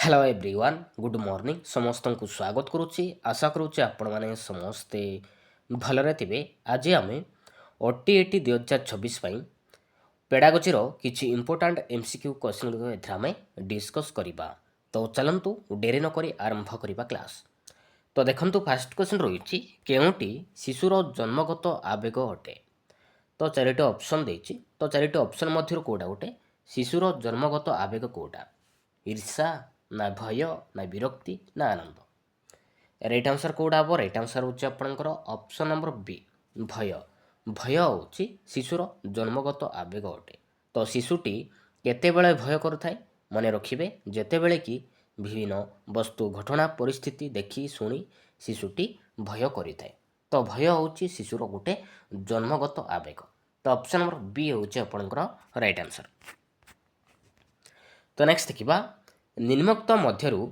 Hello everyone good morning समस्त को स्वागत करुच्ची आशा करुच्ची आपण मैंने समस्ते भलरे थे। आज आम ओटीएटी 2026 पेडागोजी किसी इंपोर्टाट एमसीक्यू क्वेश्चन एथार डिस्कस करवा। तो चलतु डेरी नक आरंभ करवा क्लास। तो देखंतु फास्ट क्वेश्चन रही केउटी शिशुर जन्मगत आवेग अटे। तो चारिटी ऑप्शन देछि। तो चारिटी ऑप्शन मध्य कोडा गोटे शिशुर जन्मगत आवेग कोडा ईर्षा ना भय ना विरक्ति ना आनंद। राइट आंसर कोडा हम। राइट आंसर हूँ आपंकर ऑप्शन नंबर बी भय। भय हूँ शिशुर जन्मगत आवेग अटे। तो शिशुटी केतेबेले भय करुଥାଏ मने रखिबे जेतेबेले कि विभिन्न वस्तु घटना परिस्थिति देखि शुणी शिशुटी भय करिଥାଏ। तो भय हूँ शिशुर गोटे जन्मगत आवेग। तो ऑप्शन नंबर बी हूँ आपंकर राइट आंसर। तो नेक्स्ट देखिबा निम्नोक्त मध्यरु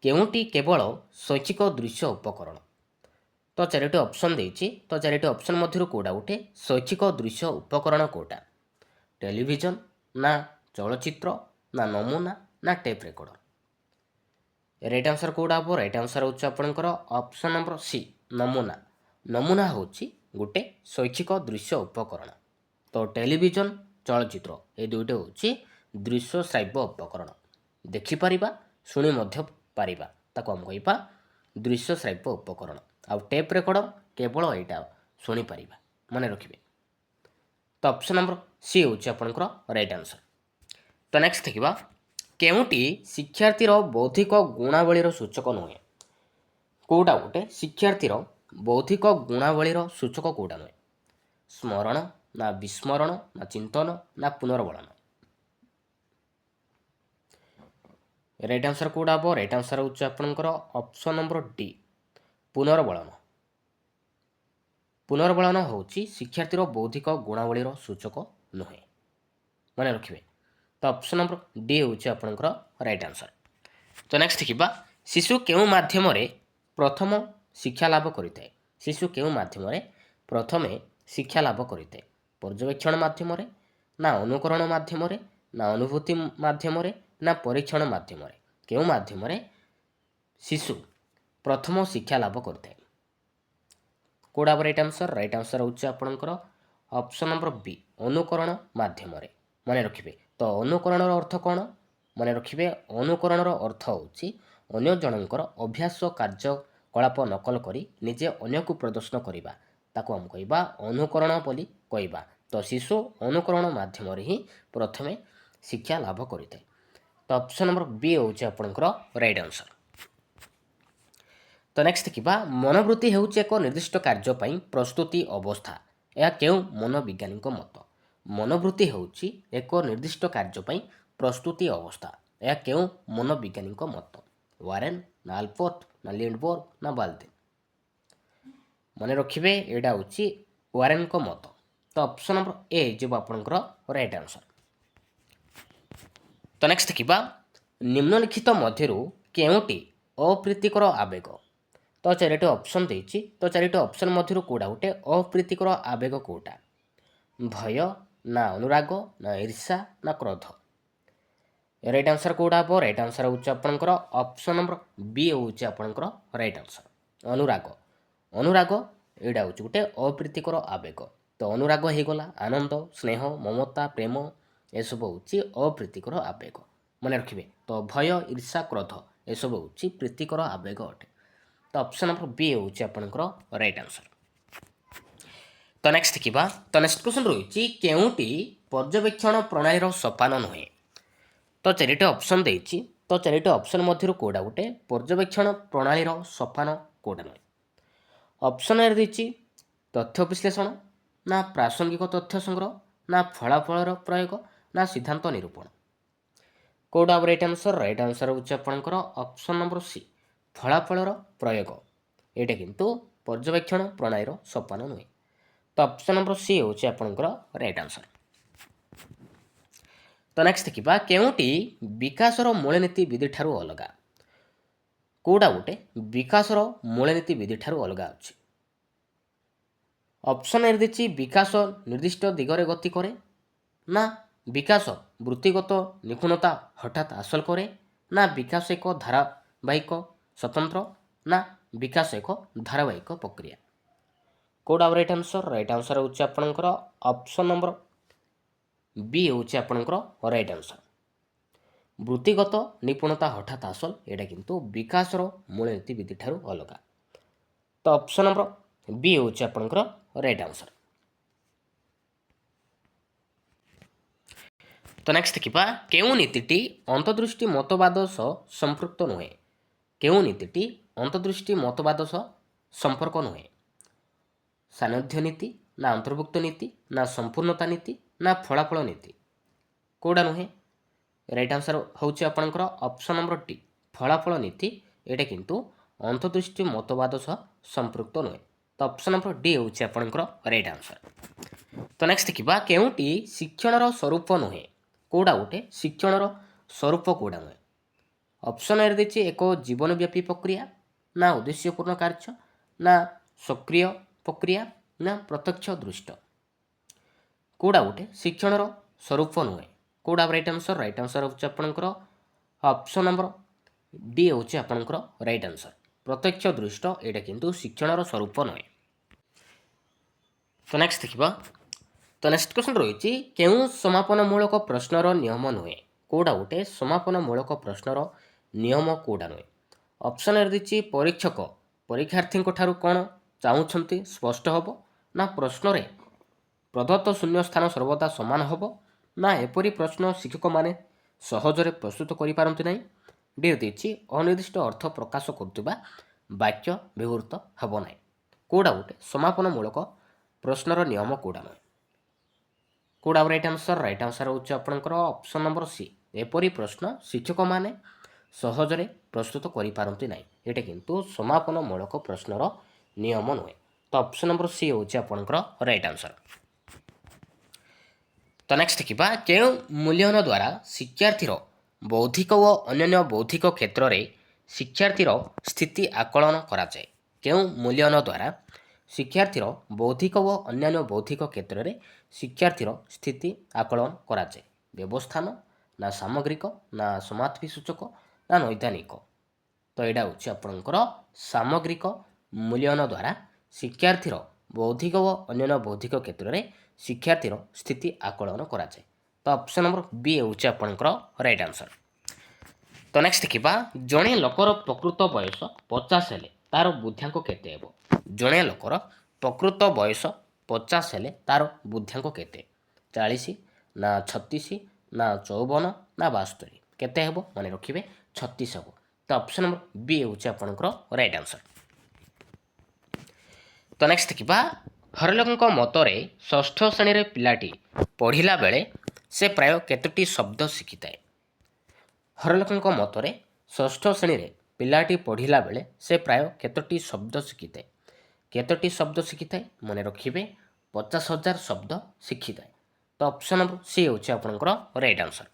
केउटी केवल शैक्षिक दृश्य उपकरण। तो चारिटी ऑप्शन देछि। तो चारिटी ऑप्शन मध्यरु कोडा गोटे शैक्षिक दृश्य उपकरण कोटा टेलीविजन ना चलचित्र ना नमूना ना टेप रेकर्डर। राइट आंसर कोडा हम। राइट आंसर हूँ आपंकर ऑप्शन नंबर सी नमूना। नमूना हूँ गोटे शैक्षिक दृश्य उपकरण। तो टेलीविजन चलचित्र ये दुईटे हूँ दृश्य श्राव्य उपकरण देखिपर शुणी पारिबा ताको हम कहवा दृश्य श्राव्य उपकरण। आउ टेप रेकर्डर केवल यहाँ शुणी पारिबा मन रखिए। तो ऑप्शन नंबर सी हूँ आपंकर राइट आंसर। तो नेक्स्ट देखा केउटी शिक्षार्थीर बौद्धिक गुणावलीर सूचक नुहे। कौटा गोटे शिक्षार्थीर बौद्धिक गुणावलीर सूचक कौटा नुहे स्मरण ना विस्मरण ना चिंतन ना पुनर्बलन। राइट आंसर कौटा हम। राइट आंसर हूँ आपंकर ऑप्शन नंबर डी पुनर्बलन। पुनर्बलन हूँ शिक्षार्थीर बौद्धिक गुणावलीर सूचक नुहे मन रखिए। तो ऑप्शन नंबर डी हूँ आपंकर राइट आंसर। तो नेक्स्ट देखा शिशु केउं माध्यम प्रथम शिक्षा लाभ करिଥାଏ। शिशु केउं माध्यम प्रथम शिक्षा लाभ करिଥାଏ पर्यवेक्षण माध्यम ना अनुकरण माध्यम ना अनुभूति माध्यम ना परीक्षण माध्यम केउं माध्यम शिशु प्रथम शिक्षा लाभ करिଥାଏ कोडा राइट आंसर। राइट आंसर हूँ आपंकर ऑप्शन नंबर बी अनुकरण माध्यम मन रखिए। तो अनुकरण अर्थ कौन मन रखिए अनुकरण अर्थ हूँ अन्य जनकर अभ्यास कार्यकलाप नकल करी निजे अन्य को प्रदर्शन करवा ताको हम कहवा अनुकरण बोली कहवा। तो शिशु अनुकरण माध्यम ही प्रथमे शिक्षा लाभ करिଥାଏ। तो ऑप्शन नंबर बी हूँ आपंकर राइट आंसर। तो नेक्स्ट देखा मनोवृत्ति हूँ एक निर्दिष्ट कार्यपाई प्रस्तुति अवस्था यह क्यों मनोविज्ञानी मत। मनोवृत्ति हूँ एक निर्दिष्ट कार्यपाई प्रस्तुति अवस्था यह क्यों मनोविज्ञानी मत वारेन ना अल्पोर्ट ना लिंडबर्ग ना बाल्दिन मन रखिए यहाँ हूँ वारेन को मत। तो ऑप्शन नंबर ए जो आपंकर राइट आंसर। तो नेक्स्ट देखा निम्नलिखित मध्यरु केउटी अप्रीतिकर आवेग। तो चारिटी ऑप्शन देछि। तो चारिटी ऑप्शन मध्यरु कोडा गोटे अप्रीतिकर आवेग कोटा भय ना अनुराग ना ईर्षा ना क्रोध। राइट आंसर कोडा हम। राइट आंसर हूँ आपंकर ऑप्शन नंबर बी हूँ आपंकर राइट आंसर अनुराग। अनुराग यहाँ हूँ गोटे अप्रीतिकर आवेग। तो अनुराग हो गला आनंद स्नेह ममता प्रेम यह सब हूँ अप्रीतिकर आवेग मन रखिए। तो भय ईर्षा क्रोध यह सब हूँ प्रीतिकर आवेग अटे। तो ऑप्शन नंबर बी हूँ आपंकर राइट आंसर। तो नेक्स्ट देखा तो नेक्स्ट क्वेश्चन रही केउटी पर्यवेक्षण प्रणाली सोपान नुहे। तो चारिटी ऑप्शन देछि। तो चारिटी ऑप्शन मध्य कोडा गोटे पर्यवेक्षण प्रणाली सोपान कोडा नुहे। ऑप्शन ए देछि तथ्य विश्लेषण ना प्रासंगिक तथ्य संग्रह ना फलाफल प्रयोग ना सिद्धांत निरूपण कोडा राइट आंसर। राइट आंसर हूँ आपंकर ऑप्शन नंबर सी फलाफल प्रयोग यहाँ किंतु पर्यवेक्षण प्रणाली सोपान नुहे। तो ऑप्शन नंबर सी हूँ आपंकर राइट आंसर। तो नेक्स्ट देखा केउटी विकासर मूलनीति विधि ठारू अलगा कौटा गोटे विकासर मूलनीति विधि ठारू अलगा अच्छी। ऑप्शन ए देछि विकास निर्दिष्ट दिगरे गति करे ना विकास वृत्तिगत निपुणता हठात हासिल करे ନା ବିକାଶ ଏକ ଧାରାବାହିକ ସ୍ୱତନ୍ତ୍ର ନା ବିକାଶ ଏକ ଧାରାବାହିକ ପ୍ରକ୍ରିୟା। କୋଉଟା ରାଇଟ୍ ଆନ୍ସର? ରାଇଟ୍ ଆନ୍ସର ହେଉଛି ଆପଣଙ୍କର ଅପସନ୍ ନମ୍ବର ବି ହେଉଛି ଆପଣଙ୍କର ରାଇଟ୍ ଆନ୍ସର। ବୃତ୍ତିଗତ ନିପୁଣତା ହଠାତ୍ ହାସଲ ଏଇଟା କିନ୍ତୁ ବିକାଶର ମୂଳନୀତି ବିଧି ଠାରୁ ଅଲଗା। ତ ଅପସନ୍ ନମ୍ବର ବି ହେଉଛି ଆପଣଙ୍କର ରାଇଟ୍ ଆନ୍ସର। ତ ନେକ୍ସଟ ଦେଖିବା କେଉଁ ନୀତିଟି ଅନ୍ତର୍ଦୃଷ୍ଟି ମତବାଦ ସହ ସମ୍ପୃକ୍ତ ନୁହେଁ? କେଉଁ ନୀତିଟି ଅନ୍ତର୍ଦୃଷ୍ଟି ମତବାଦ ସହ ସମ୍ପର୍କ ନୁହେଁ? ସାନ୍ନିଧ୍ୟ ନୀତି ନା ଅନ୍ତର୍ଭୁକ୍ତ ନୀତି ନା ସମ୍ପୂର୍ଣ୍ଣତା ନୀତି ନା ଫଳାଫଳ ନୀତି? କୋଉଟା ନୁହେଁ? ରାଇଟ୍ ଆନ୍ସର ହେଉଛି ଆପଣଙ୍କର ଅପସନ୍ ନମ୍ବର ଡି ଫଳାଫଳ ନୀତି। ଏଇଟା କିନ୍ତୁ ଅନ୍ତର୍ଦୃଷ୍ଟି ମତବାଦ ସହ ସମ୍ପୃକ୍ତ ନୁହେଁ। ତ ଅପସନ୍ ନମ୍ବର ଡି ହେଉଛି ଆପଣଙ୍କର ରାଇଟ୍ ଆନ୍ସର। ତ ନେକ୍ସଟ ଦେଖିବା କେଉଁଟି ଶିକ୍ଷଣର ସ୍ୱରୂପ ନୁହେଁ? କୋଉଟା ଗୋଟେ ଶିକ୍ଷଣର ସ୍ୱରୂପ କୋଉଟା ନୁହେଁ? ଅପସନ୍ ଏରେ ଦେଇଛି ଏକ ଜୀବନବ୍ୟାପୀ ପ୍ରକ୍ରିୟା ନା ଉଦ୍ଦେଶ୍ୟପୂର୍ଣ୍ଣ କାର୍ଯ୍ୟ ନା ସକ୍ରିୟ ପ୍ରକ୍ରିୟା ନା ପ୍ରତ୍ୟକ୍ଷ ଦୃଷ୍ଟ। କୋଉଟା ଗୋଟେ ଶିକ୍ଷଣର ସ୍ୱରୂପ ନୁହେଁ? କୋଉଟା ରାଇଟ୍ ଆନ୍ସର? ରାଇଟ୍ ଆନ୍ସର ହେଉଛି ଆପଣଙ୍କର ଅପସନ୍ ନମ୍ବର ଡି ହେଉଛି ଆପଣଙ୍କର ରାଇଟ୍ ଆନ୍ସର। ପ୍ରତ୍ୟକ୍ଷ ଦୃଷ୍ଟ ଏଇଟା କିନ୍ତୁ ଶିକ୍ଷଣର ସ୍ୱରୂପ ନୁହେଁ। ତ ନେକ୍ସଟ ଦେଖିବା ତ ନେକ୍ସଟ କ୍ୱେଶ୍ଚନ୍ ରହିଛି କେଉଁ ସମାପନମୂଳକ ପ୍ରଶ୍ନର ନିୟମ ନୁହେଁ? କୋଉଟା ଗୋଟେ ସମାପନମୂଳକ ପ୍ରଶ୍ନର ନିୟମ କୋଉଟା ନୁହେଁ? ଅପସନ୍ ଏରେ ଦେଇଛି ପରୀକ୍ଷକ ପରୀକ୍ଷାର୍ଥୀଙ୍କ ଠାରୁ କ'ଣ ଚାହୁଁଛନ୍ତି ସ୍ପଷ୍ଟ ହେବ ନା ପ୍ରଶ୍ନରେ ପ୍ରଦତ୍ତ ଶୂନ୍ୟ ସ୍ଥାନ ସର୍ବଦା ସମାନ ହେବ ନା ଏପରି ପ୍ରଶ୍ନ ଶିକ୍ଷକମାନେ ସହଜରେ ପ୍ରସ୍ତୁତ କରିପାରନ୍ତି ନାହିଁ। ଡି ଦେଇଛି ଅନିର୍ଦ୍ଦିଷ୍ଟ ଅର୍ଥ ପ୍ରକାଶ କରୁଥିବା ବାକ୍ୟ ବ୍ୟବହୃତ ହେବ ନାହିଁ। କୋଉଟା ଗୋଟେ ସମାପନମୂଳକ ପ୍ରଶ୍ନର ନିୟମ କୋଉଟା ନୁହେଁ? କୋଉଟା ରାଇଟ୍ ଆନ୍ସର? ରାଇଟ୍ ଆନ୍ସର ହେଉଛି ଆପଣଙ୍କର ଅପସନ୍ ନମ୍ବର ସି ଏପରି ପ୍ରଶ୍ନ ଶିକ୍ଷକମାନେ ସହଜରେ ପ୍ରସ୍ତୁତ କରିପାରନ୍ତି ନାହିଁ। ଏଇଟା କିନ୍ତୁ ସମାପନମୂଳକ ପ୍ରଶ୍ନର ନିୟମ ନୁହେଁ। ତ ଅପସନ୍ ନମ୍ବର ସି ହେଉଛି ଆପଣଙ୍କର ରାଇଟ୍ ଆନ୍ସର। ତ ନେକ୍ସଟ ଦେଖିବା କେଉଁ ମୂଲ୍ୟାୟନ ଦ୍ୱାରା ଶିକ୍ଷାର୍ଥୀର ବୌଦ୍ଧିକ ଓ ଅନ୍ୟାନ୍ୟ ବୌଦ୍ଧିକ କ୍ଷେତ୍ରରେ ଶିକ୍ଷାର୍ଥୀର ସ୍ଥିତି ଆକଳନ କରାଯାଏ? କେଉଁ ମୂଲ୍ୟାୟନ ଦ୍ୱାରା ଶିକ୍ଷାର୍ଥୀର ବୌଦ୍ଧିକ ଓ ଅନ୍ୟାନ୍ୟ ବୌଦ୍ଧିକ କ୍ଷେତ୍ରରେ ଶିକ୍ଷାର୍ଥୀର ସ୍ଥିତି ଆକଳନ କରାଯାଏ? ବ୍ୟବସ୍ଥାନ ନା ସାମଗ୍ରିକ ନା ସମାପ୍ତି ସୂଚକ ନା ନୈଦାନିକ? ତ ଏଇଟା ହେଉଛି ଆପଣଙ୍କର ସାମଗ୍ରିକ ମୂଲ୍ୟାୟନ ଦ୍ୱାରା ଶିକ୍ଷାର୍ଥୀର ବୌଦ୍ଧିକ ଓ ଅନ୍ୟାନ୍ୟ ବୌଦ୍ଧିକ କ୍ଷେତ୍ରରେ ଶିକ୍ଷାର୍ଥୀର ସ୍ଥିତି ଆକଳନ କରାଯାଏ। ତ ଅପସନ୍ ନମ୍ବର ବି ହେଉଛି ଆପଣଙ୍କର ରାଇଟ୍ ଆନ୍ସର। ତ ନେକ୍ସଟ ଦେଖିବା ଜଣେ ଲୋକର ପ୍ରକୃତ ବୟସ 50 ହେଲେ ତାର ବୁଦ୍ଧ୍ୟାଙ୍କ କେତେ ହେବ? ଜଣେ ଲୋକର ପ୍ରକୃତ ବୟସ 50 ହେଲେ ତାର ବୁଦ୍ଧ୍ୟାଙ୍କ କେତେ? 40 ନା 36 ନା 54 ନା 72? କେତେ ହେବ ମନେ ରଖିବେ? 36 ହେବ। ତ ଅପସନ୍ ନମ୍ବର ବି ହେଉଛି ଆପଣଙ୍କର ରାଇଟ୍ ଆନ୍ସର। ତ ନେକ୍ସଟ ଦେଖିବା ହରଲୋକଙ୍କ ମତରେ ଷଷ୍ଠ ଶ୍ରେଣୀରେ ପିଲାଟି ପଢ଼ିଲା ବେଳେ ସେ ପ୍ରାୟ କେତୋଟି ଶବ୍ଦ ଶିଖିଥାଏ? ହରଲୋକଙ୍କ ମତରେ ଷଷ୍ଠ ଶ୍ରେଣୀରେ ପିଲାଟି ପଢ଼ିଲା ବେଳେ ସେ ପ୍ରାୟ କେତୋଟି ଶବ୍ଦ ଶିଖିଥାଏ? କେତୋଟି ଶବ୍ଦ ଶିଖିଥାଏ ମନେ ରଖିବେ? 50,000 ଶବ୍ଦ ଶିଖିଥାଏ। ତ ଅପସନ୍ ନମ୍ବର ସି ହେଉଛି ଆପଣଙ୍କର ରାଇଟ୍ ଆନ୍ସର।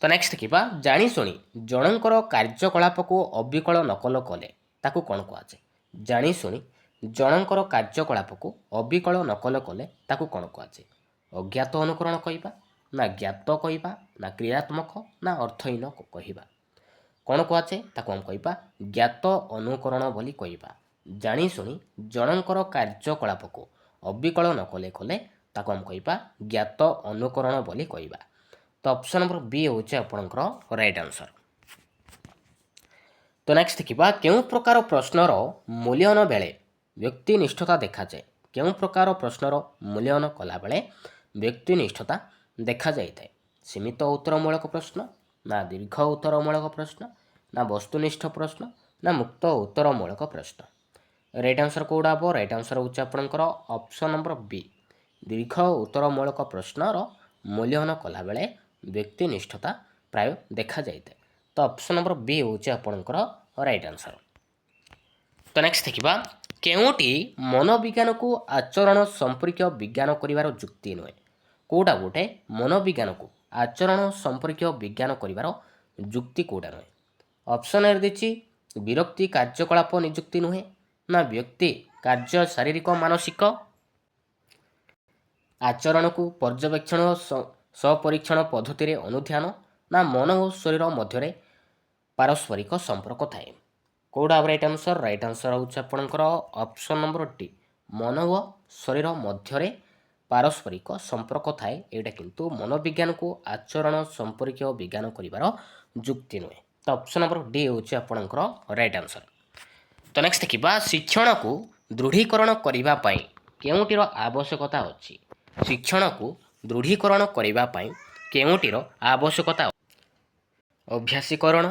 ତ ନେକ୍ସଟ ଦେଖିବା ଜାଣିଶୁଣି ଜଣଙ୍କର କାର୍ଯ୍ୟକଳାପକୁ ଅବିକଳ ନକଲ କଲେ ତାକୁ କ'ଣ କୁହାଯାଏ? ଜାଣିଶୁଣି ଜଣଙ୍କର କାର୍ଯ୍ୟକଳାପକୁ ଅବିକଳ ନକଲ କଲେ ତାକୁ କ'ଣ କୁହାଯାଏ? ଅଜ୍ଞାତ ଅନୁକରଣ କହିବା ନା ଜ୍ଞାତ କହିବା ନା କ୍ରିୟାତ୍ମକ ନା ଅର୍ଥହୀନ କହିବା? କ'ଣ କୁହାଯାଏ? ତାକୁ ଆମେ କହିବା ଜ୍ଞାତ ଅନୁକରଣ ବୋଲି କହିବା। ଜାଣିଶୁଣି ଜଣଙ୍କର କାର୍ଯ୍ୟକଳାପକୁ ଅବିକଳ ନକଲେ କଲେ ତାକୁ ଆମେ କହିବା ଜ୍ଞାତ ଅନୁକରଣ ବୋଲି କହିବା। ତ ଅପସନ୍ ନମ୍ବର ବି ହେଉଛି ଆପଣଙ୍କର ରାଇଟ୍ ଆନ୍ସର। ତ ନେକ୍ସଟ ଦେଖିବା କେଉଁ ପ୍ରକାର ପ୍ରଶ୍ନର ମୂଲ୍ୟାୟନ ବେଳେ ବ୍ୟକ୍ତିନିଷ୍ଠତା ଦେଖାଯାଏ? କେଉଁ ପ୍ରକାର ପ୍ରଶ୍ନର ମୂଲ୍ୟାୟନ କଲାବେଳେ ବ୍ୟକ୍ତିନିଷ୍ଠତା ଦେଖାଯାଇଥାଏ? ସୀମିତ ଉତ୍ତରମୂଳକ ପ୍ରଶ୍ନ ନା ଦୀର୍ଘ ଉତ୍ତରମୂଳକ ପ୍ରଶ୍ନ ନା ବସ୍ତୁନିଷ୍ଠ ପ୍ରଶ୍ନ ନା ମୁକ୍ତ ଉତ୍ତରମୂଳକ ପ୍ରଶ୍ନ? ରାଇଟ୍ ଆନ୍ସର କୋଉଟା ହେବ? ରାଇଟ୍ ଆନ୍ସର ହେଉଛି ଆପଣଙ୍କର ଅପସନ୍ ନମ୍ବର ବି ଦୀର୍ଘ ଉତ୍ତରମୂଳକ ପ୍ରଶ୍ନର ମୂଲ୍ୟାୟନ କଲାବେଳେ ବ୍ୟକ୍ତିନିଷ୍ଠତା ପ୍ରାୟ ଦେଖାଯାଇଥାଏ। ତ ଅପସନ୍ ନମ୍ବର ବି ହେଉଛି ଆପଣଙ୍କର ରାଇଟ୍ ଆନ୍ସର। ତ ନେକ୍ସଟ ଦେଖିବା କେଉଁଟି ମନୋବିଜ୍ଞାନକୁ ଆଚରଣ ସମ୍ପର୍କୀୟ ବିଜ୍ଞାନ କରିବାର ଯୁକ୍ତି ନୁହେଁ? କୋଉଟା ଗୋଟେ ମନୋବିଜ୍ଞାନକୁ ଆଚରଣ ସମ୍ପର୍କୀୟ ବିଜ୍ଞାନ କରିବାର ଯୁକ୍ତି କୋଉଟା ନୁହେଁ? ଅପସନ୍ ଏରେ ଦେଇଛି ବିରକ୍ତି କାର୍ଯ୍ୟକଳାପ ନିଯୁକ୍ତି ନୁହେଁ ନା ବ୍ୟକ୍ତି କାର୍ଯ୍ୟ ଶାରୀରିକ ମାନସିକ ଆଚରଣକୁ ପର୍ଯ୍ୟବେକ୍ଷଣ ସ୍ୱପରୀକ୍ଷଣ ପଦ୍ଧତିରେ ଅନୁଧ୍ୟାନ ନା ମନ ଓ ଶରୀର ମଧ୍ୟରେ ପାରସ୍ପରିକ ସମ୍ପର୍କ ଥାଏ। କେଉଁଟା ହେବ ରାଇଟ୍ ଆନ୍ସର? ରାଇଟ୍ ଆନ୍ସର ହେଉଛି ଆପଣଙ୍କର ଅପସନ୍ ନମ୍ବର ଡି, ମନ ଓ ଶରୀର ମଧ୍ୟରେ ପାରସ୍ପରିକ ସମ୍ପର୍କ ଥାଏ। ଏଇଟା କିନ୍ତୁ ମନୋବିଜ୍ଞାନକୁ ଆଚରଣ ସମ୍ପର୍କୀୟ ବିଜ୍ଞାନ କରିବାର ଯୁକ୍ତି ନୁହେଁ। ତ ଅପସନ୍ ନମ୍ବର ଡି ହେଉଛି ଆପଣଙ୍କର ରାଇଟ୍ ଆନ୍ସର। ତ ନେକ୍ସଟ ଦେଖିବା, ଶିକ୍ଷଣକୁ ଦୃଢ଼ୀକରଣ କରିବା ପାଇଁ କେଉଁଟିର ଆବଶ୍ୟକତା ଅଛି? ଶିକ୍ଷଣକୁ ଦୃଢ଼ୀକରଣ କରିବା ପାଇଁ କେଉଁଟିର ଆବଶ୍ୟକତା? ଅଭ୍ୟାସୀକରଣ,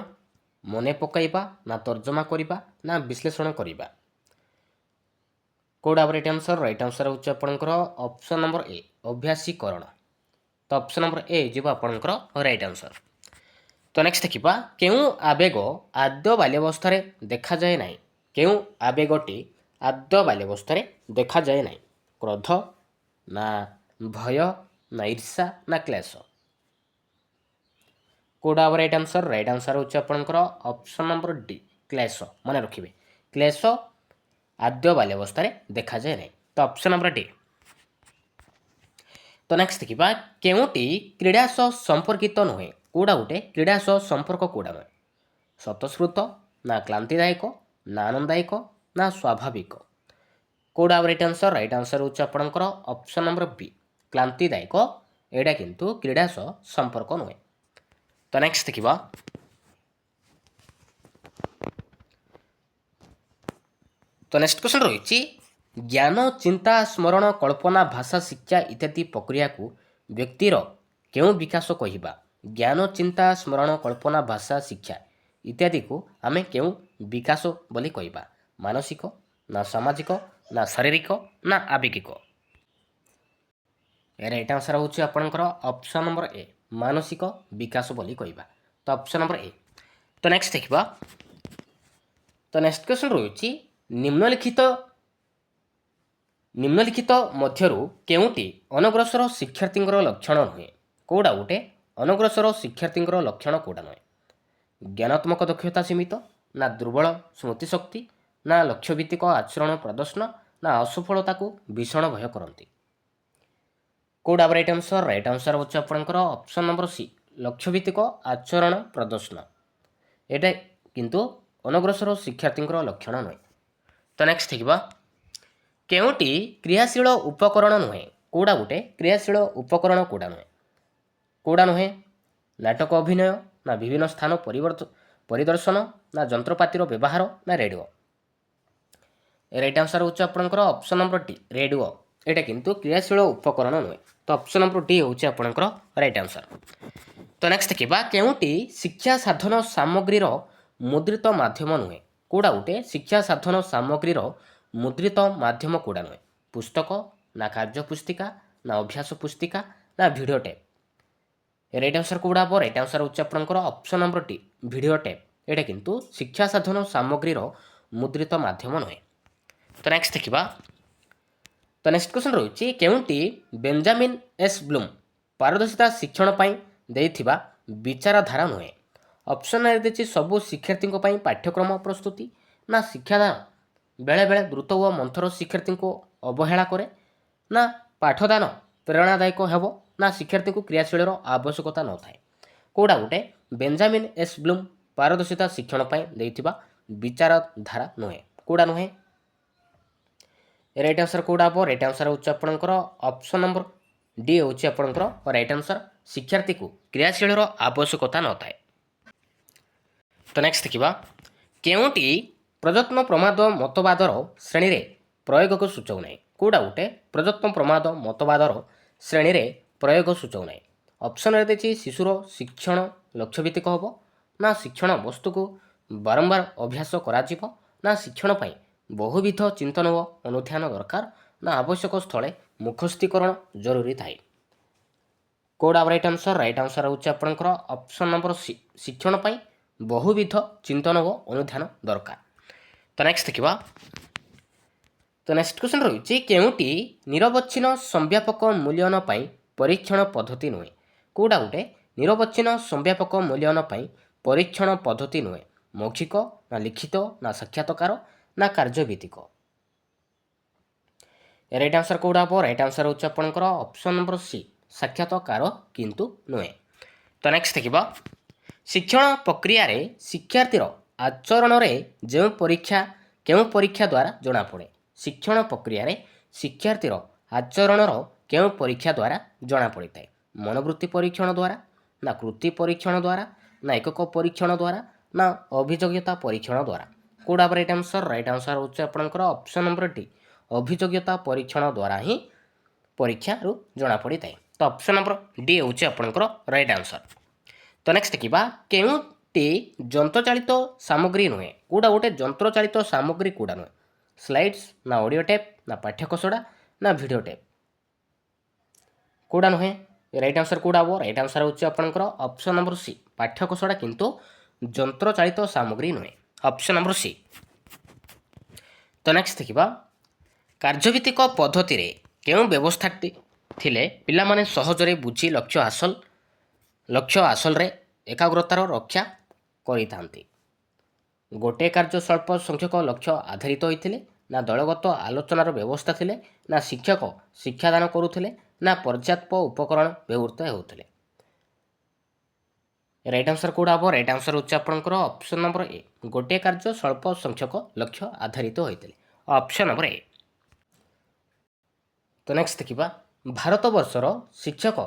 ମନେ ପକାଇବା, ନା ତର୍ଜମା କରିବା, ନା ବିଶ୍ଳେଷଣ କରିବା? କେଉଁଟା ହେବ ରାଇଟ୍ ଆନ୍ସର? ରାଇଟ୍ ଆନ୍ସର ହେଉଛି ଆପଣଙ୍କର ଅପସନ୍ ନମ୍ବର ଏ, ଅଭ୍ୟାସୀକରଣ। ତ ଅପସନ୍ ନମ୍ବର ଏ ଯିବ ଆପଣଙ୍କର ରାଇଟ୍ ଆନ୍ସର। ତ ନେକ୍ସଟ ଦେଖିବା, କେଉଁ ଆବେଗ ଆଦ୍ୟ ବାଲ୍ୟାବସ୍ଥାରେ ଦେଖାଯାଏ ନାହିଁ? କେଉଁ ଆବେଗଟି ଆଦ୍ୟ ବାଲ୍ୟାବସ୍ଥାରେ ଦେଖାଯାଏ ନାହିଁ? କ୍ରୋଧ, ନା ଭୟ, ନା ଈର୍ଷା, ନା କ୍ଲେଶ? କେଉଁଟା ହେବ ରାଇଟ୍ ଆନ୍ସର? ରାଇଟ୍ ଆନ୍ସର ହେଉଛି ଆପଣଙ୍କର ଅପସନ୍ ନମ୍ବର ଡି, କ୍ଲେଶ। ମନେ ରଖିବେ, କ୍ଲେଶ ଆଦ୍ୟ ବାଲ୍ୟାବସ୍ଥାରେ ଦେଖାଯାଏ ନାହିଁ। ତ ଅପସନ୍ ନମ୍ବର ଡି। ତ ନେକ୍ସଟ ଦେଖିବା, କେଉଁଟି କ୍ରୀଡ଼ା ସହ ସମ୍ପର୍କିତ ନୁହେଁ? କେଉଁଟା ଗୋଟେ କ୍ରୀଡ଼ା ସହ ସମ୍ପର୍କ କେଉଁଟା ନୁହେଁ? ସ୍ୱତଃସ୍ଫୂର୍ତ୍ତ, ନା କ୍ଲାନ୍ତିଦାୟକ, ନା ଆନନ୍ଦଦାୟକ, ନା ସ୍ୱାଭାବିକ? କେଉଁଟା ହେବ ରାଇଟ୍ ଆନ୍ସର? ରାଇଟ୍ ଆନ୍ସର ହେଉଛି ଆପଣଙ୍କର ଅପସନ୍ ନମ୍ବର ବି, କ୍ଲାନ୍ତିଦାୟକ। ଏଇଟା କିନ୍ତୁ କ୍ରୀଡ଼ା ସହ ସମ୍ପର୍କ ନୁହେଁ। ତ ନେକ୍ସଟ ଦେଖିବା, ତ ନେକ୍ସଟ କ୍ୱେଶ୍ଚନ ରହିଛି, ଜ୍ଞାନ, ଚିନ୍ତା, ସ୍ମରଣ, କଳ୍ପନା, ଭାଷା, ଶିକ୍ଷା ଇତ୍ୟାଦି ପ୍ରକ୍ରିୟାକୁ ବ୍ୟକ୍ତିର କେଉଁ ବିକାଶ କହିବା? ଜ୍ଞାନ, ଚିନ୍ତା, ସ୍ମରଣ, କଳ୍ପନା, ଭାଷା, ଶିକ୍ଷା ଇତ୍ୟାଦିକୁ ଆମେ କେଉଁ ବିକାଶ ବୋଲି କହିବା? ମାନସିକ, ନା ସାମାଜିକ, ନା ଶାରୀରିକ, ନା ଆବେଗିକ? ରାଇଟ୍ ଆନ୍ସର ହେଉଛି ଆପଣଙ୍କର ଅପସନ୍ ନମ୍ବର ଏ, ମାନସିକ ବିକାଶ ବୋଲି କହିବା। ତ ଅପସନ୍ ନମ୍ବର ଏ। ତ ନେକ୍ସଟ ଦେଖିବା, ତ ନେକ୍ସଟ କ୍ୱେଶ୍ଚନ ରହିଛି, ନିମ୍ନଲିଖିତ ମଧ୍ୟରୁ କେଉଁଟି ଅନଗ୍ରସର ଶିକ୍ଷାର୍ଥୀଙ୍କର ଲକ୍ଷଣ ନୁହେଁ? କେଉଁଟା ଗୋଟେ ଅନଗ୍ରସର ଶିକ୍ଷାର୍ଥୀଙ୍କର ଲକ୍ଷଣ କେଉଁଟା ନୁହେଁ? ଜ୍ଞାନାତ୍ମକ ଦକ୍ଷତା ସୀମିତ, ନା ଦୁର୍ବଳ ସ୍ମୃତିଶକ୍ତି, ନା ଲକ୍ଷ୍ୟଭିତ୍ତିକ ଆଚରଣ ପ୍ରଦର୍ଶନ, ନା ଅସଫଳତାକୁ ଭୀଷଣ ଭୟ କରନ୍ତି? କେଉଁଟା ହେବ ରାଇଟ୍ ଆନ୍ସର? ରାଇଟ୍ ଆନ୍ସର ହେଉଛି ଆପଣଙ୍କର ଅପସନ୍ ନମ୍ବର ସି, ଲକ୍ଷ୍ୟଭିତ୍ତିକ ଆଚରଣ ପ୍ରଦର୍ଶନ। ଏଇଟା କିନ୍ତୁ ଅନଗ୍ରସର ଶିକ୍ଷାର୍ଥୀଙ୍କର ଲକ୍ଷଣ ନୁହେଁ। ତ ନେକ୍ସଟ ଦେଖିବା, କେଉଁଟି କ୍ରିୟାଶୀଳ ଉପକରଣ ନୁହେଁ? କେଉଁଟା ଗୋଟେ କ୍ରିୟାଶୀଳ ଉପକରଣ କେଉଁଟା ନୁହେଁ? କେଉଁଟା ନୁହେଁ? ନାଟକ ଅଭିନୟ, ନା ବିଭିନ୍ନ ସ୍ଥାନ ପରିଦର୍ଶନ, ନା ଯନ୍ତ୍ରପାତିର ବ୍ୟବହାର, ନା ରେଡ଼ିଓ? ରାଇଟ୍ ଆନ୍ସର ହେଉଛି ଆପଣଙ୍କର ଅପସନ୍ ନମ୍ବର ଡି, ରେଡ଼ିଓ। ଏଇଟା କିନ୍ତୁ କ୍ରିୟାଶୀଳ ଉପକରଣ ନୁହେଁ। ତ ଅପସନ୍ ନମ୍ବର ଡି ହେଉଛି ଆପଣଙ୍କର ରାଇଟ୍ ଆନ୍ସର। ତ ନେକ୍ସଟ ଦେଖିବା, କେଉଁଟି ଶିକ୍ଷା ସାଧନ ସାମଗ୍ରୀର ମୁଦ୍ରିତ ମାଧ୍ୟମ ନୁହେଁ? କେଉଁଟା ଗୋଟେ ଶିକ୍ଷା ସାଧନ ସାମଗ୍ରୀର ମୁଦ୍ରିତ ମାଧ୍ୟମ କେଉଁଟା ନୁହେଁ? ପୁସ୍ତକ, ନା କାର୍ଯ୍ୟ ପୁସ୍ତିକା, ନା ଅଭ୍ୟାସ ପୁସ୍ତିକା, ନା ଭିଡ଼ିଓ ଟେପ୍? ରାଇଟ୍ ଆନ୍ସର କେଉଁଟା ହେବ? ରାଇଟ୍ ଆନ୍ସର ହେଉଛି ଆପଣଙ୍କର option number D, video tape. ଏଇଟା କିନ୍ତୁ ଶିକ୍ଷା ସାଧନ ସାମଗ୍ରୀର ମୁଦ୍ରିତ ମାଧ୍ୟମ ନୁହେଁ। ତ ନେକ୍ସଟ ଦେଖିବା, ତ ନେକ୍ସଟ କ୍ୱେଶ୍ଚନ ରହିଛି, କେଉଁଟି ବେଞ୍ଜାମିନ୍ ଏସ୍ ବ୍ଲୁମ୍ ପାରଦର୍ଶିତା ଶିକ୍ଷଣ ପାଇଁ ଦେଇଥିବା ବିଚାରଧାରା ନୁହେଁ? ଅପସନ୍ ଏ ଦେଇଛି ସବୁ ଶିକ୍ଷାର୍ଥୀଙ୍କ ପାଇଁ ପାଠ୍ୟକ୍ରମ ପ୍ରସ୍ତୁତି, ନା ଶିକ୍ଷାଦାନ ବେଳେବେଳେ ଦ୍ରୁତ ଓ ମନ୍ଥର ଶିକ୍ଷାର୍ଥୀଙ୍କୁ ଅବହେଳା କରେ, ନା ପାଠଦାନ ପ୍ରେରଣାଦାୟକ ହେବ, ନା ଶିକ୍ଷାର୍ଥୀଙ୍କୁ କ୍ରିୟାଶୀଳର ଆବଶ୍ୟକତା ନଥାଏ? କେଉଁଟା ଗୋଟେ ବେଞ୍ଜାମିନ୍ ଏସ୍ ବ୍ଲୁମ୍ ପାରଦର୍ଶିତା ଶିକ୍ଷଣ ପାଇଁ ଦେଇଥିବା ବିଚାରଧାରା ନୁହେଁ? କେଉଁଟା ନୁହେଁ? ରାଇଟ୍ ଆନ୍ସର କେଉଁଟା ହେବ? ରାଇଟ୍ ଆନ୍ସର ହେଉଛି ଆପଣଙ୍କର ଅପସନ୍ ନମ୍ବର ଡି ହେଉଛି ଆପଣଙ୍କର ରାଇଟ୍ ଆନ୍ସର, ଶିକ୍ଷାର୍ଥୀକୁ କ୍ରିୟାଶୀଳର ଆବଶ୍ୟକତା ନଥାଏ। ତ ନେକ୍ସଟ ଦେଖିବା, କେଉଁଟି ପ୍ରଯତ୍ନ ପ୍ରମାଦ ମତବାଦର ଶ୍ରେଣୀରେ ପ୍ରୟୋଗକୁ ସୂଚାଉ ନାହିଁ? କେଉଁଟା ଗୋଟେ ପ୍ରଯତ୍ନ ପ୍ରମାଦ ମତବାଦର ଶ୍ରେଣୀରେ ପ୍ରୟୋଗ ସୂଚାଉ ନାହିଁ? ଅପସନ୍ରେ ଦେଇଛି ଶିଶୁର ଶିକ୍ଷଣ ଲକ୍ଷ୍ୟଭିତ୍ତିକ ହେବ, ନା ଶିକ୍ଷଣ ବସ୍ତୁକୁ ବାରମ୍ବାର ଅଭ୍ୟାସ କରାଯିବ, ନା ଶିକ୍ଷଣ ପାଇଁ ବହୁବିଧ ଚିନ୍ତନ ଓ ଅନୁଧ୍ୟାନ ଦରକାର, ନା ଆବଶ୍ୟକ ସ୍ଥଳେ ମୁଖସ୍ଥୀକରଣ ଜରୁରୀ ଥାଏ? କେଉଁଟା ରାଇଟ୍ ଆନ୍ସର? ରାଇଟ୍ ଆନ୍ସର ହେଉଛି ଆପଣଙ୍କର ଅପସନ୍ ନମ୍ବର ସି, ଶିକ୍ଷଣ ପାଇଁ ବହୁବିଧ ଚିନ୍ତନ ଓ ଅନୁଧ୍ୟାନ ଦରକାର। ତ ନେକ୍ସଟ ଦେଖିବା, ତ ନେକ୍ସଟ କ୍ୱେଶ୍ଚନ ରହିଛି, କେଉଁଟି ନିରବଚ୍ଛିନ୍ନ ସମ୍ବ୍ୟାପକ ମୂଲ୍ୟାୟନ ପାଇଁ ପରୀକ୍ଷଣ ପଦ୍ଧତି ନୁହେଁ? କେଉଁଟା ଗୋଟେ ନିରବଚ୍ଛିନ୍ନ ସମ୍ବ୍ୟାପକ ମୂଲ୍ୟାୟନ ପାଇଁ ପରୀକ୍ଷଣ ପଦ୍ଧତି ନୁହେଁ? ମୌଖିକ, ନା ଲିଖିତ, ନା ସାକ୍ଷାତକାର, ନା କାର୍ଯ୍ୟଭିତ୍ତିକ? ରାଇଟ୍ ଆନ୍ସର କେଉଁଟା ହେବ? ରାଇଟ୍ ଆନ୍ସର ହେଉଛି ଆପଣଙ୍କର ଅପସନ୍ ନମ୍ବର ସି, ସାକ୍ଷାତକାର କିନ୍ତୁ ନୁହେଁ। तो नेक्स्ट देखिबा शिक्षण प्रक्रिया रे शिक्षार्थीर आचरण रे केउं परीक्षा द्वारा जना पड़े शिक्षण प्रक्रिया रे शिक्षार्थीर आचरण केउं परीक्षा द्वारा जना पड़ी थाए मनोवृत्ति परीक्षण द्वारा ना कृति परीक्षण द्वारा ना एकक परीक्षण द्वारा ना अभियोग्यता परीक्षण द्वारा कोडा राइट आंसर होचे आपनकर ऑप्शन नंबर डी अभियोग्यता परीक्षण द्वारा ही परीक्षा रु जना पड़ी थाए तो ऑप्शन नंबर डी होचे आपनकर राइट आंसर तो नेक्स्ट देखिबा केउंटी यंत्रचालित सामग्री नुहे कोडा गोटे यंत्रचालित सामग्री कोडा नुहे स्लाइड्स ना ऑडियो टेप ना पाठ्यकोशड़ा ना वीडियो टेप कोडा नुहे राइट आंसर कोडा हम राइट आंसर होचे आपनकर ऑप्शन नंबर सी पाठ्यकोशड़ा किंतु यंत्रचालित सामग्री नुहे ऑप्शन नंबर सी तो नेक्स्ट देखिबा कार्यभित्तिक पद्धति रे केउं व्यवस्था थिले पिला माने सहजरे बुझी लक्ष्य हासिल रे एकाग्रतार रक्षा करिथांती गोटे कार्य स्वल्प संख्यक लक्ष्य आधारित होइथिले ना दलगत आलोचनार व्यवस्था थिले ना शिक्षक शिक्षादान करुथिले ना पर्याप्त उपकरण व्यवहृत होउथिले राइट आंसर कोडा हम राइट आंसर होचे आपनकर ऑप्शन नंबर ए गोटे कार्य स्वल्प संख्यक लक्ष्य आधारित होइथिले ऑप्शन नंबर ए तो नेक्स्ट देखिबा भारत वर्षर शिक्षक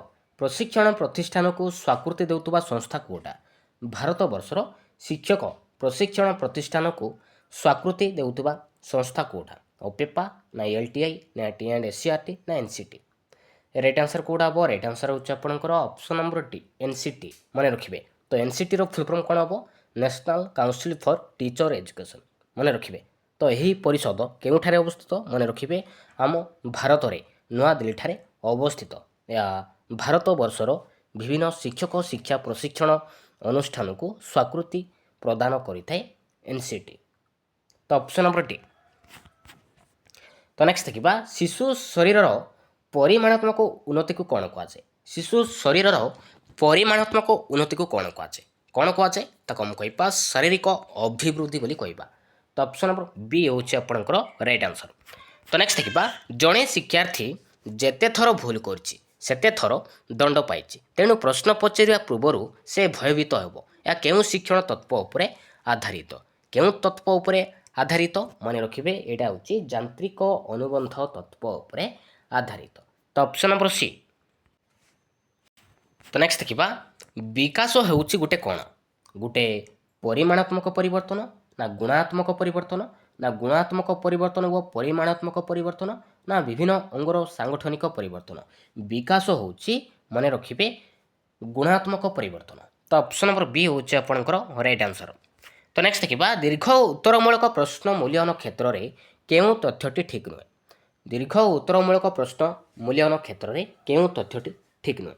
प्रशिक्षण प्रतिष्ठान को स्वीकृति देउतबा संस्था कोटा भारत वर्षर शिक्षक प्रशिक्षण प्रतिष्ठान को स्वीकृति देउतबा संस्था कोटा ओपेपा ना एलटीआई ना टी&एससीईआरटी ना एनसीटी राइट आंसर कोडा हम राइट आंसर होचे आपनकर ऑप्शन नंबर डी एनसीटी मन रखिबे तो एनसीटी रो फुल फॉर्म कोन हम national council for teacher education मन रखिबे तो यही परिषद केउठारे अवस्थित मन रखिबे आम भारत रे नवा दिल्ली ठारे अवस्थित या भारत वर्षर विभिन्न शिक्षक शिक्षा प्रशिक्षण अनुष्ठान को स्वीकृति प्रदान करिथाए एनसीटी तो ऑप्शन नंबर डी तो नेक्स्ट देखिबा शिशु शरीर परिमाणात्मक उन्नति को कौन कहुए शिशु शरीर परिमाणात्मक उन्नति को कौन कहुए ताको हम कहिबा शारीरिक अभिवृद्धि बोली कहिबा तो ऑप्शन नंबर बी होचे आपनकर राइट आंसर तो नेक्स्ट देखिबा जड़े शिक्षार्थी जेते थर भूल करछि सेते थर दंड पाइछि तेणु प्रश्न पचारिया पूर्व से भयभीत हेबो या केउं शिक्षण तत्व उपरे आधारित केउं तत्व उपरे आधारित मन रखिबे एटा होछि यांत्रिक अनुबंध तत्व उपरे आधारित तो ऑप्शन नंबर सी तो नेक्स्ट देखिबा विकास हेउछि गुटे कोन गुटे परिमाणात्मक परिवर्तन ना गुणात्मक परिवर्तन ना गुणात्मक परिवर्तन व परिमाणात्मक परिवर्तन ना विभिन्न अंगर सांगठनिक परिवर्तन विकास होछि मन रखिबे गुणात्मक परिवर्तन तो ऑप्शन नंबर बी होछि आपनकर राइट आंसर तो नेक्स्ट देखिबा दीर्घ उत्तरमूलक प्रश्न मूल्यांकन क्षेत्र रे केउं तथ्यटी ठीक नुहे दीर्घ उत्तरमूलक प्रश्न मूल्यांकन क्षेत्र रे केउं तथ्यटी ठीक नुहे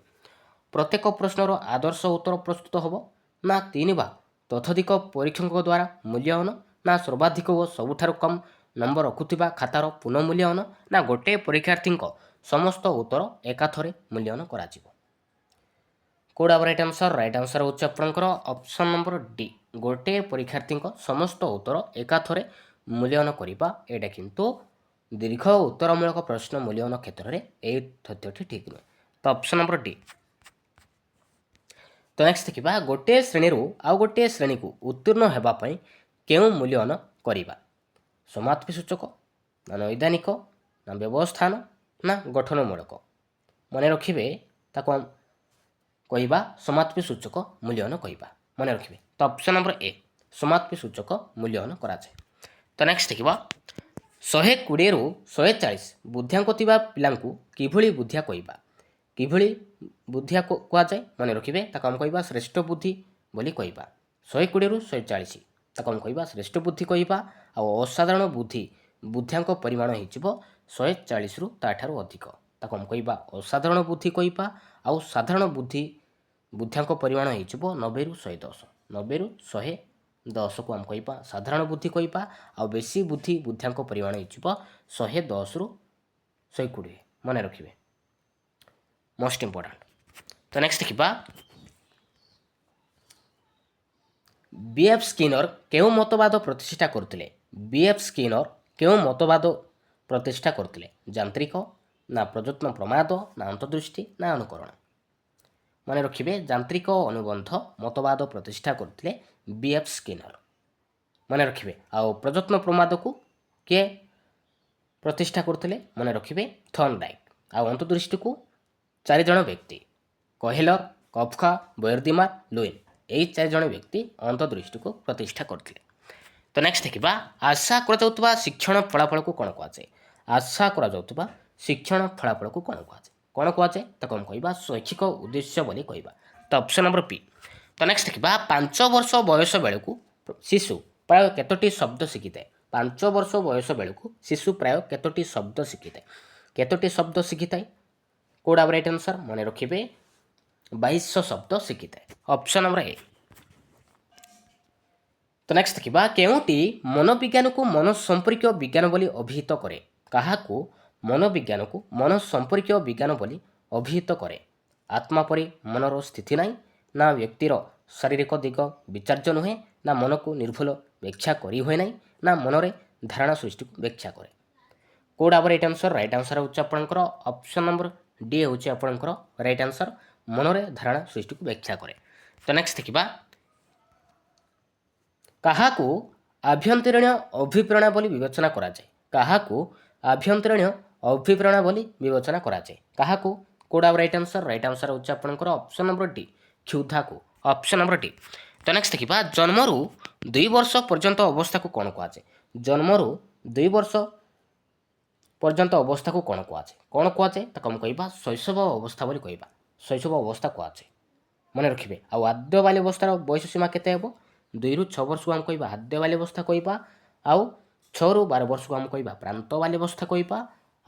प्रत्येक प्रश्नर आदर्श उत्तर प्रस्तुत होबो ना 3 बा तथाधिक परीक्षक द्वारा मूल्यांकन ना सर्वाधिक व सबुठारु कम नंबर रखुथिबा खातार पुनर्मूल्यांकन ना गोटे परीक्षार्थी समस्त उत्तर एकाथरे मूल्यांकन कराजिवो कोडा राइट आंसर होछि आपनकर ऑप्शन नंबर डी गोटे परीक्षार्थी समस्त उत्तर एकाथरे मूल्यांकन करिबा एटा किंतु दीर्घ उत्तरमूलक प्रश्न मूल्यांकन क्षेत्र में ए तथ्यटी ठीक नुहे तो ऑप्शन नंबर डी तो नेक्स्ट देखिबा गोटे श्रेणी आउ गोटे श्रेणी को उत्तीर्ण हेबापई केउं मूल्यांकन करिबा समाप्ति सूचक ना नैदानिक ना व्यवस्थान ना गठनमूलक मन रखिबे ताको हम कहिबा समाप्ति सूचक मूल्यांकन कहिबा मन रखिबे तो ऑप्शन नंबर ए समाप्ति सूचक मूल्यांकन करा जाय तो नेक्स्ट देखिबा 120 रु 140 बुद्धियांक थिबा पिलांकु किभଳି बुद्धिया कहिबा किभଳି बुद्धिया कुआ जाय मन रखिबे ताको हम कहिबा श्रेष्ठ बुद्धि बोली कहिबा 120 रु 140 ताको हम कहिबा श्रेष्ठ बुद्धि कहिबा आ असाधारण बुद्धि बुद्धियांक परिमाण हिजिबो 140 रु ताठारु अधिक ताको हम कहिबा असाधारण बुद्धि कहिबा आ साधारण बुद्धि बुद्धियांक परिमाण हिजिबो 90 रु 110 90 रु 110 को हम कहिबा साधारण बुद्धि कहिबा आ बेसी बुद्धि बुद्धियांक परिमाण हिजिबो 110 रु 120 मन रखिबे मोस्ट इंपोर्टेंट तो नेक्स्ट देखिबा बीएफ स्किनर केउ मतवाद प्रतिष्ठा करथिले बीएफ स्किनर केउ मतवाद प्रतिष्ठा करथिले यांत्रिक ना प्रयत्न प्रमाद ना अंतर्दृष्टि ना अनुकरण ମନେ ରଖିବେ ଯାନ୍ତ୍ରିକ ଅନୁବନ୍ଧ ମତବାଦ ପ୍ରତିଷ୍ଠା କରିଥିଲେ B.F. ସ୍କିନର। ମନେ ରଖିବେ ଆଉ ପ୍ରଯତ୍ନ ପ୍ରମାଦକୁ କିଏ ପ୍ରତିଷ୍ଠା କରୁଥିଲେ? ମନେ ରଖିବେ ଥର୍ନଡାଇକ୍। ଆଉ ଅନ୍ତର୍ଦୃଷ୍ଟିକୁ 4 ଜଣ ବ୍ୟକ୍ତି କହେଲର, କଫକା, ବୋୟର୍ଦିମାର, ଲୁଇନ୍, ଏହି 4 ଜଣ ବ୍ୟକ୍ତି ଅନ୍ତର୍ଦୃଷ୍ଟିକୁ ପ୍ରତିଷ୍ଠା କରିଥିଲେ। ତ ନେକ୍ସଟ ଦେଖିବା ଆଶା କରାଯାଉଥିବା ଶିକ୍ଷଣ ଫଳାଫଳକୁ କ'ଣ କୁହାଯାଏ? ଆଶା କରାଯାଉଥିବା ଶିକ୍ଷଣ ଫଳାଫଳକୁ କ'ଣ କୁହାଯାଏ? କ'ଣ କୁହାଯାଏ? ତାକୁ ଆମେ କହିବା ଶୈକ୍ଷିକ ଉଦ୍ଦେଶ୍ୟ ବୋଲି କହିବା। ତ ଅପସନ୍ ନମ୍ବର ପି। ତ ନେକ୍ସଟ ଦେଖିବା 5 ବର୍ଷ ବୟସ ବେଳକୁ ଶିଶୁ ପ୍ରାୟ କେତୋଟି ଶବ୍ଦ ଶିଖିଥାଏ? 5 ବର୍ଷ ବୟସ ବେଳକୁ ଶିଶୁ ପ୍ରାୟ କେତୋଟି ଶବ୍ଦ ଶିଖିଥାଏ? କେତୋଟି ଶବ୍ଦ ଶିଖିଥାଏ? କୋଉଟା ରାଇଟ୍ ଆନ୍ସର? ମନେ ରଖିବେ 2200 ଶବ୍ଦ ଶିଖିଥାଏ। Option number A. ତ ନେକ୍ସଟ ଦେଖିବା କେଉଁଟି ମନୋବିଜ୍ଞାନକୁ ମନ ସମ୍ପର୍କୀୟ ବିଜ୍ଞାନ ବୋଲି ଅଭିହିତ କରେ? କାହାକୁ ମନୋବିଜ୍ଞାନକୁ ମନ ସମ୍ପର୍କୀୟ ବିଜ୍ଞାନ ବୋଲି ଅଭିହିତ କରେ? ଆତ୍ମା ପରି ମନର ସ୍ଥିତି ନାହିଁ, ନା ବ୍ୟକ୍ତିର ଶାରୀରିକ ଦିଗ ବିଚାର୍ଯ୍ୟ ନୁହେଁ, ନା ମନକୁ ନିର୍ଭୁଲ ବ୍ୟାଖ୍ୟା କରି ହୁଏ ନାହିଁ, ନା ମନରେ ଧାରଣା ସୃଷ୍ଟିକୁ ବ୍ୟାଖ୍ୟା କରେ? କୋଉଟା ରାଇଟ୍ ଆନ୍ସର? ରାଇଟ୍ ଆନ୍ସର ହେଉଛି ଆପଣଙ୍କର ଅପସନ୍ ନମ୍ବର ଡି ହେଉଛି ଆପଣଙ୍କର ରାଇଟ୍ ଆନ୍ସର, ମନରେ ଧାରଣା ସୃଷ୍ଟିକୁ ବ୍ୟାଖ୍ୟା କରେ। ତ ନେକ୍ସଟ ଦେଖିବା କାହାକୁ ଆଭ୍ୟନ୍ତରୀଣ ଅଭିପ୍ରେରଣା ବୋଲି ବିବେଚନା କରାଯାଏ? କାହାକୁ ଆଭ୍ୟନ୍ତରୀଣ ଅଭିପ୍ରେରଣା ବୋଲି ବିବେଚନା କରାଯାଏ? କାହାକୁ? କୋଉଟା ରାଇଟ୍ ଆନ୍ସର? ରାଇଟ୍ ଆନ୍ସର ହେଉଛି ଆପଣଙ୍କର ଅପସନ୍ ନମ୍ବର ଡି କ୍ଷୁଧାକୁ। Option number D. ତ ନେକ୍ସଟ ଦେଖିବା ଜନ୍ମରୁ 2 ବର୍ଷ ପର୍ଯ୍ୟନ୍ତ ଅବସ୍ଥାକୁ କ'ଣ କୁହାଯାଏ? ଜନ୍ମରୁ 2 ବର୍ଷ ପର୍ଯ୍ୟନ୍ତ ଅବସ୍ଥାକୁ କ'ଣ କୁହାଯାଏ? କ'ଣ କୁହାଯାଏ? ତାକୁ ଆମେ କହିବା ଶୈଶବ ଅବସ୍ଥା ବୋଲି କହିବା। ଶୈଶବ ଅବସ୍ଥା କୁହାଯାଏ। ମନେ ରଖିବେ ଆଉ ଆଦ୍ୟ ବାଲ୍ୟ ଅବସ୍ଥାର ବୟସ ସୀମା କେତେ ହେବ? 2 ରୁ 6 ବର୍ଷକୁ ଆମେ କହିବା ଆଦ୍ୟ ବାଲ୍ୟ ଅବସ୍ଥା କହିବା, ଆଉ 6 ରୁ 12 ବର୍ଷକୁ ଆମେ କହିବା ପ୍ରାନ୍ତ ବାଲ୍ୟ ଅବସ୍ଥା କହିବା,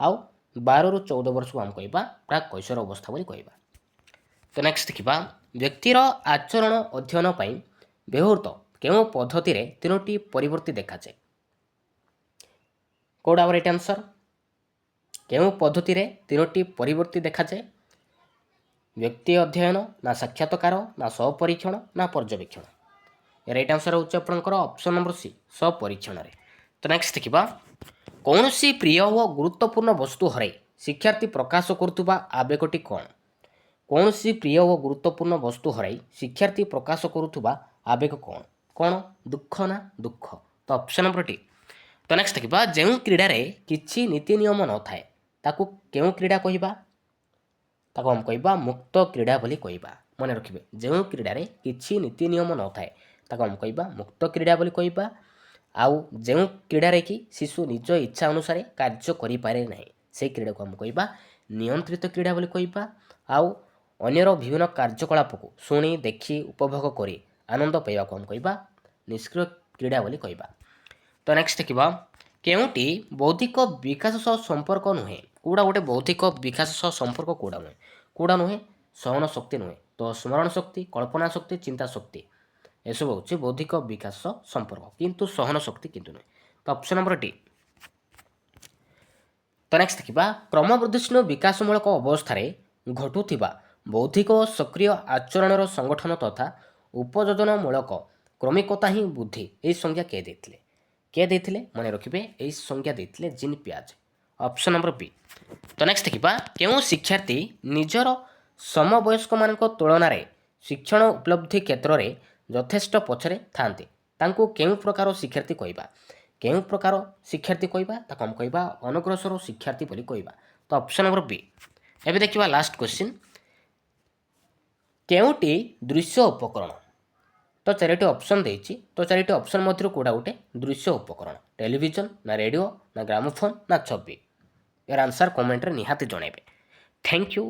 ଆଉ 12 ରୁ 14 ବର୍ଷକୁ ଆମେ କହିବା ପ୍ରାକ୍ କୈଶୋର ଅବସ୍ଥା ବୋଲି କହିବା। ତ ନେକ୍ସଟ ଦେଖିବା ବ୍ୟକ୍ତିର ଆଚରଣ ଅଧ୍ୟୟନ ପାଇଁ ବ୍ୟବହୃତ କେଉଁ ପଦ୍ଧତିରେ 3ଟି ପରିବର୍ତ୍ତୀ ଦେଖାଯାଏ? କୋଉଟା ରାଇଟ୍ ଆନ୍ସର? କେଉଁ ପଦ୍ଧତିରେ 3ଟି ପରିବର୍ତ୍ତୀ ଦେଖାଯାଏ? ବ୍ୟକ୍ତି ଅଧ୍ୟୟନ, ନା ସାକ୍ଷାତକାର, ନା ସ୍ୱପରୀକ୍ଷଣ, ନା ପର୍ଯ୍ୟବେକ୍ଷଣ? ରାଇଟ୍ ଆନ୍ସର ହେଉଛି ଆପଣଙ୍କର ଅପସନ୍ ନମ୍ବର ସି ସ୍ୱପରୀକ୍ଷଣରେ। ତ ନେକ୍ସଟ ଦେଖିବା କୌଣସି ପ୍ରିୟ ଓ ଗୁରୁତ୍ୱପୂର୍ଣ୍ଣ ବସ୍ତୁ ହରାଇ ଶିକ୍ଷାର୍ଥୀ ପ୍ରକାଶ କରୁଥିବା ଆବେଗଟି କ'ଣ? କୌଣସି ପ୍ରିୟ ଓ ଗୁରୁତ୍ୱପୂର୍ଣ୍ଣ ବସ୍ତୁ ହରାଇ ଶିକ୍ଷାର୍ଥୀ ପ୍ରକାଶ କରୁଥିବା ଆବେଗ କ'ଣ? କ'ଣ? ଦୁଃଖ ନା ଦୁଃଖ? ତ ଅପସନ୍ ନମ୍ବର ଡି। ତ ନେକ୍ସଟ ଦେଖିବା ଯେଉଁ କ୍ରୀଡ଼ାରେ କିଛି ନୀତି ନିୟମ ନଥାଏ ତାକୁ କେଉଁ କ୍ରୀଡ଼ା କହିବା? ତାକୁ ଆମେ କହିବା ମୁକ୍ତ କ୍ରୀଡ଼ା ବୋଲି କହିବା। ମନେ ରଖିବେ ଯେଉଁ କ୍ରୀଡ଼ାରେ କିଛି ନୀତି ନିୟମ ନଥାଏ ତାକୁ ଆମେ କହିବା ମୁକ୍ତ କ୍ରୀଡ଼ା ବୋଲି କହିବା। ଆଉ ଯେଉଁ କ୍ରୀଡ଼ାରେ କି ଶିଶୁ ନିଜ ଇଚ୍ଛା ଅନୁସାରେ କାର୍ଯ୍ୟ କରିପାରେ ନାହିଁ ସେହି କ୍ରୀଡ଼ାକୁ ଆମେ କହିବା ନିୟନ୍ତ୍ରିତ କ୍ରୀଡ଼ା ବୋଲି କହିବା। ଆଉ ଅନ୍ୟର ବିଭିନ୍ନ କାର୍ଯ୍ୟକଳାପକୁ ଶୁଣି ଦେଖି ଉପଭୋଗ କରି ଆନନ୍ଦ ପାଇବାକୁ ଆମେ କହିବା ନିଷ୍କ୍ରିୟ କ୍ରୀଡ଼ା ବୋଲି କହିବା। ତ ନେକ୍ସଟ ଦେଖିବା କେଉଁଟି ବୌଦ୍ଧିକ ବିକାଶ ସହ ସମ୍ପର୍କ ନୁହେଁ? କେଉଁଟା ଗୋଟେ ବୌଦ୍ଧିକ ବିକାଶ ସହ ସମ୍ପର୍କ କେଉଁଟା ନୁହେଁ? କେଉଁଟା ନୁହେଁ? ସହନ ଶକ୍ତି ନୁହେଁ ତ ସ୍ମରଣ ଶକ୍ତି, କଳ୍ପନା ଶକ୍ତି, ଚିନ୍ତା ଶକ୍ତି ଏସବୁ ହେଉଛି ବୌଦ୍ଧିକ ବିକାଶ ସମ୍ପର୍କ, କିନ୍ତୁ ସହନ ଶକ୍ତି କିନ୍ତୁ ନୁହେଁ। ତ ଅପସନ୍ ନମ୍ବର ଡି। ତ ନେକ୍ସଟ ଦେଖିବା କ୍ରମବର୍ଦ୍ଧିଷ୍ଣୁ ବିକାଶମୂଳକ ଅବସ୍ଥାରେ ଘଟୁଥିବା ବୌଦ୍ଧିକ ଓ ସକ୍ରିୟ ଆଚରଣର ସଂଗଠନ ତଥା ଉପଯୋଜନାମୂଳକ କ୍ରମିକତା ହିଁ ବୁଦ୍ଧି। ଏହି ସଂଜ୍ଞା କିଏ ଦେଇଥିଲେ? କିଏ ଦେଇଥିଲେ? ମନେ ରଖିବେ ଏହି ସଂଜ୍ଞା ଦେଇଥିଲେ ଜିନ୍ ପିଆଜ। ଅପସନ୍ ନମ୍ବର ବି। ତ ନେକ୍ସଟ ଦେଖିବା କେଉଁ ଶିକ୍ଷାର୍ଥୀ ନିଜର ସମବୟସ୍କମାନଙ୍କ ତୁଳନାରେ ଶିକ୍ଷଣ ଉପଲବ୍ଧି କ୍ଷେତ୍ରରେ ଯଥେଷ୍ଟ ପଛରେ ଥାନ୍ତି ତାଙ୍କୁ କେଉଁ ପ୍ରକାର ଶିକ୍ଷାର୍ଥୀ କହିବା? କେଉଁ ପ୍ରକାର ଶିକ୍ଷାର୍ଥୀ କହିବା? ତାକୁ ଆମେ କହିବା ଅନଗ୍ରସର ଶିକ୍ଷାର୍ଥୀ ବୋଲି କହିବା। ତ ଅପସନ୍ ନମ୍ବର ବି। ଏବେ ଦେଖିବା ଲାଷ୍ଟ କ୍ୱେଶ୍ଚିନ୍ କେଉଁଟି ଦୃଶ୍ୟ ଉପକରଣ? ତ 4ଟି ଅପସନ୍ ଦେଇଛି ତ 4ଟି ଅପସନ୍ ମଧ୍ୟରୁ କେଉଁଟା ଗୋଟେ ଦୃଶ୍ୟ ଉପକରଣ? ଟେଲିଭିଜନ, ନା ରେଡ଼ିଓ, ନା ଗ୍ରାମୋଫୋନ୍, ନା ଛବି? ଏହାର ଆନ୍ସର କମେଣ୍ଟରେ ନିହାତି ଜଣାଇବେ। Thank you.